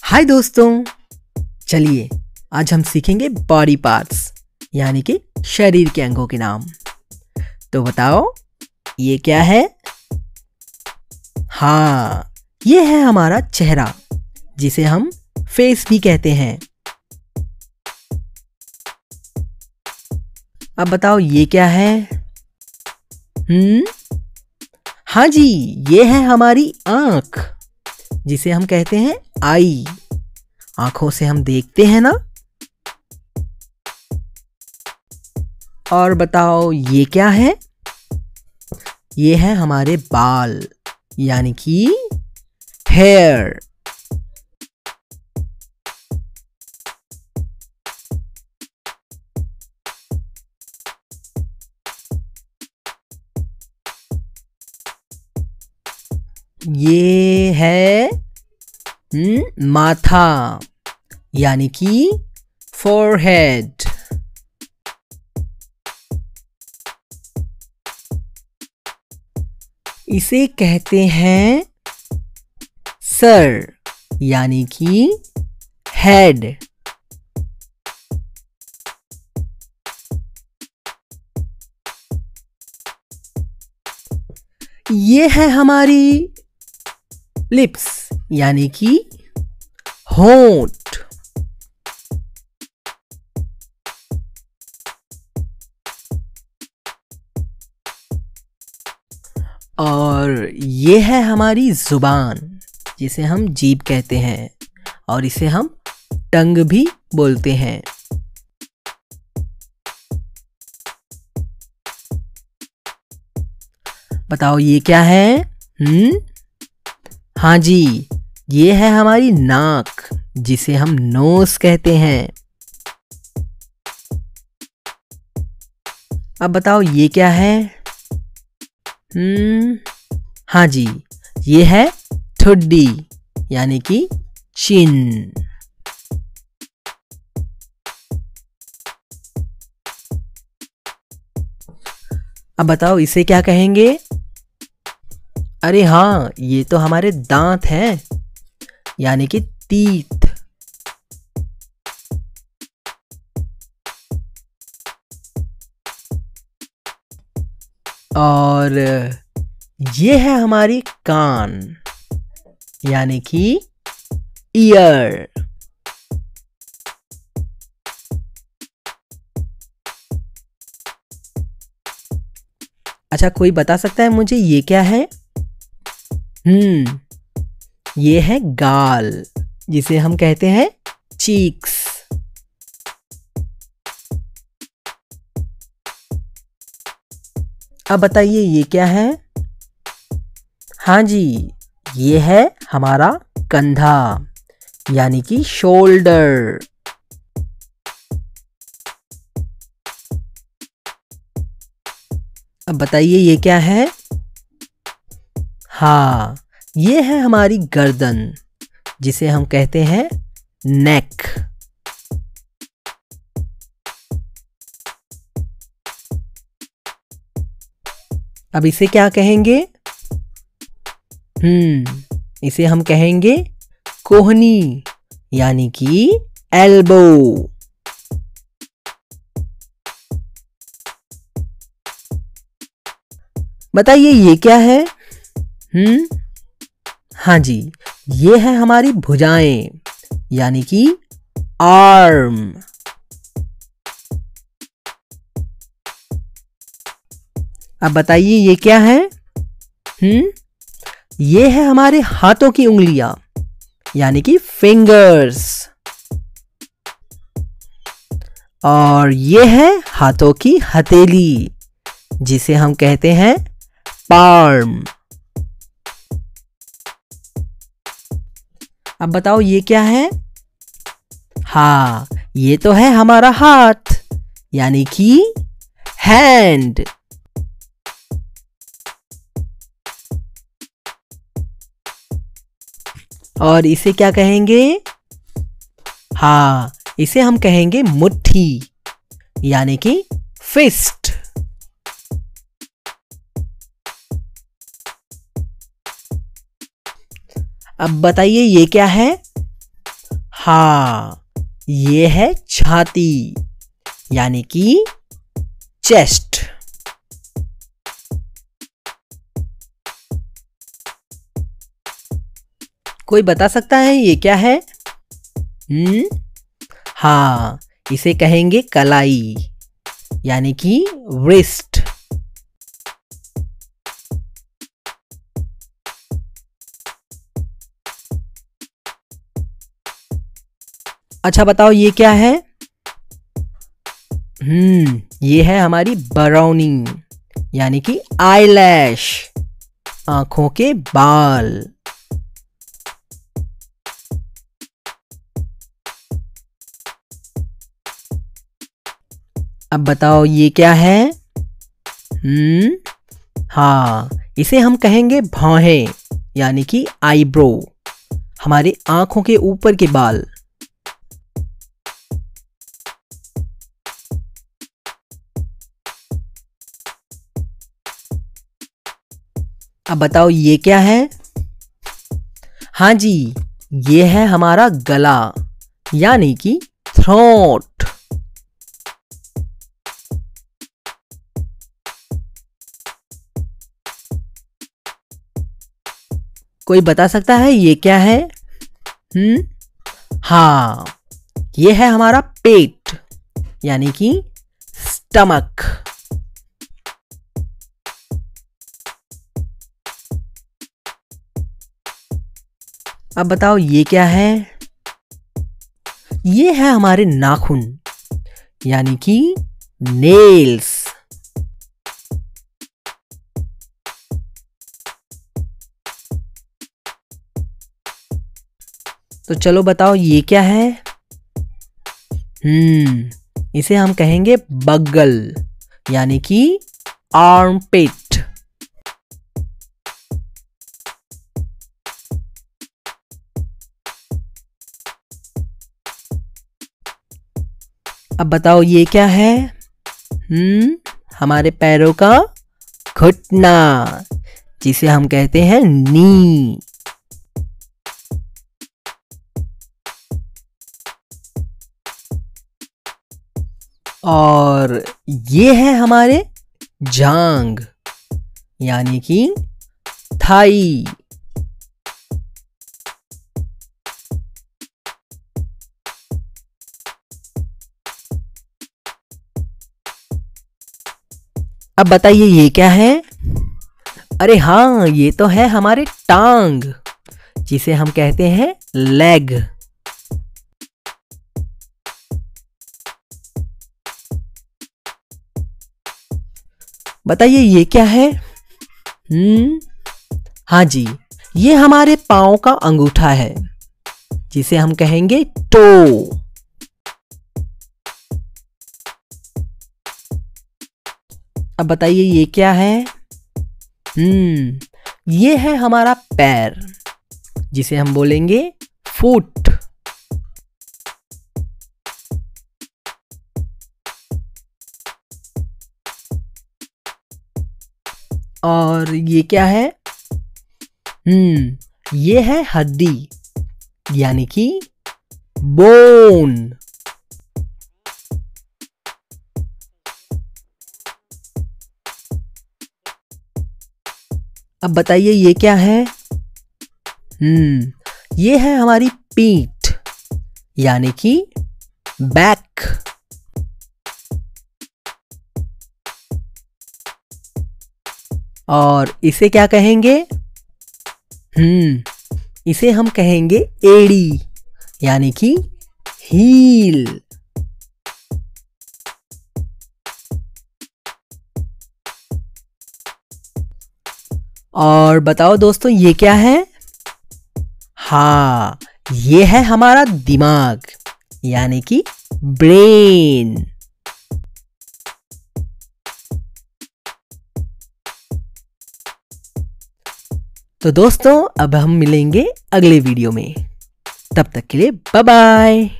हाय दोस्तों, चलिए आज हम सीखेंगे बॉडी पार्ट्स यानी कि शरीर के अंगों के नाम। तो बताओ ये क्या है? हाँ, ये है हमारा चेहरा जिसे हम फेस भी कहते हैं। अब बताओ ये क्या है? हाँ जी, ये है हमारी आँख जिसे हम कहते हैं आई। आंखों से हम देखते हैं ना। और बताओ ये क्या है? ये है हमारे बाल यानी कि हेयर। ये है माथा यानी कि फोरहेड। इसे कहते हैं सर यानी कि हेड। ये है हमारी लिप्स यानी कि होंठ। और ये है हमारी जुबान जिसे हम जीभ कहते हैं और इसे हम टंग भी बोलते हैं। बताओ ये क्या है? हाँ जी, ये है हमारी नाक जिसे हम नोज कहते हैं। अब बताओ ये क्या है? हाँ जी, ये है ठुड्डी यानी कि चिन। अब बताओ इसे क्या कहेंगे? अरे हाँ, ये तो हमारे दांत हैं यानी कि टीथ। और ये है हमारी कान यानी कि ईयर। अच्छा, कोई बता सकता है मुझे ये क्या है? ये है गाल जिसे हम कहते हैं चीक्स। अब बताइए ये क्या है? हाँ जी, ये है हमारा कंधा यानी कि शोल्डर। अब बताइए ये क्या है? हाँ, ये है हमारी गर्दन जिसे हम कहते हैं नेक। अब इसे क्या कहेंगे? इसे हम कहेंगे कोहनी यानी कि एल्बो। बताइए ये क्या है? हाँ जी, ये है हमारी भुजाएं यानी कि आर्म। अब बताइए ये क्या है? ये है हमारे हाथों की उंगलियां यानी कि फिंगर्स। और ये है हाथों की हथेली जिसे हम कहते हैं पाल्म। अब बताओ ये क्या है? हाँ, ये तो है हमारा हाथ यानी कि हैंड। और इसे क्या कहेंगे? हाँ, इसे हम कहेंगे मुट्ठी यानी कि फिस्ट। अब बताइए ये क्या है? हाँ, ये है छाती यानी कि चेस्ट। कोई बता सकता है ये क्या है? हाँ, इसे कहेंगे कलाई यानी कि रिस्ट। अच्छा बताओ ये क्या है? ये है हमारी बरौनी यानी कि आईलैश, आंखों के बाल। अब बताओ ये क्या है? हाँ, इसे हम कहेंगे भौहें यानी कि आईब्रो, हमारी आंखों के ऊपर के बाल। अब बताओ ये क्या है? हाँ जी, ये है हमारा गला यानी कि थ्रोट। कोई बता सकता है ये क्या है? हाँ, ये है हमारा पेट यानी कि स्टमक। अब बताओ ये क्या है? ये है हमारे नाखून यानी कि नेल्स। तो चलो बताओ ये क्या है? इसे हम कहेंगे बगल यानी कि आर्मपिट। अब बताओ ये क्या है? हमारे पैरों का घुटना जिसे हम कहते हैं नी। और ये है हमारे जांग यानी कि थाई। अब बताइए ये क्या है? अरे हाँ, ये तो है हमारे टांग जिसे हम कहते हैं लेग। बताइए ये क्या है? हाँ जी, ये हमारे पांव का अंगूठा है जिसे हम कहेंगे टो। अब बताइए ये क्या है? ये है हमारा पैर जिसे हम बोलेंगे फुट। और ये क्या है? ये है हड्डी यानी कि बोन। अब बताइए ये क्या है? ये है हमारी पीठ यानी कि बैक। और इसे क्या कहेंगे? इसे हम कहेंगे एड़ी यानी कि हील। और बताओ दोस्तों ये क्या है? हाँ, ये है हमारा दिमाग यानी कि ब्रेन। तो दोस्तों अब हम मिलेंगे अगले वीडियो में। तब तक के लिए बाय बाय।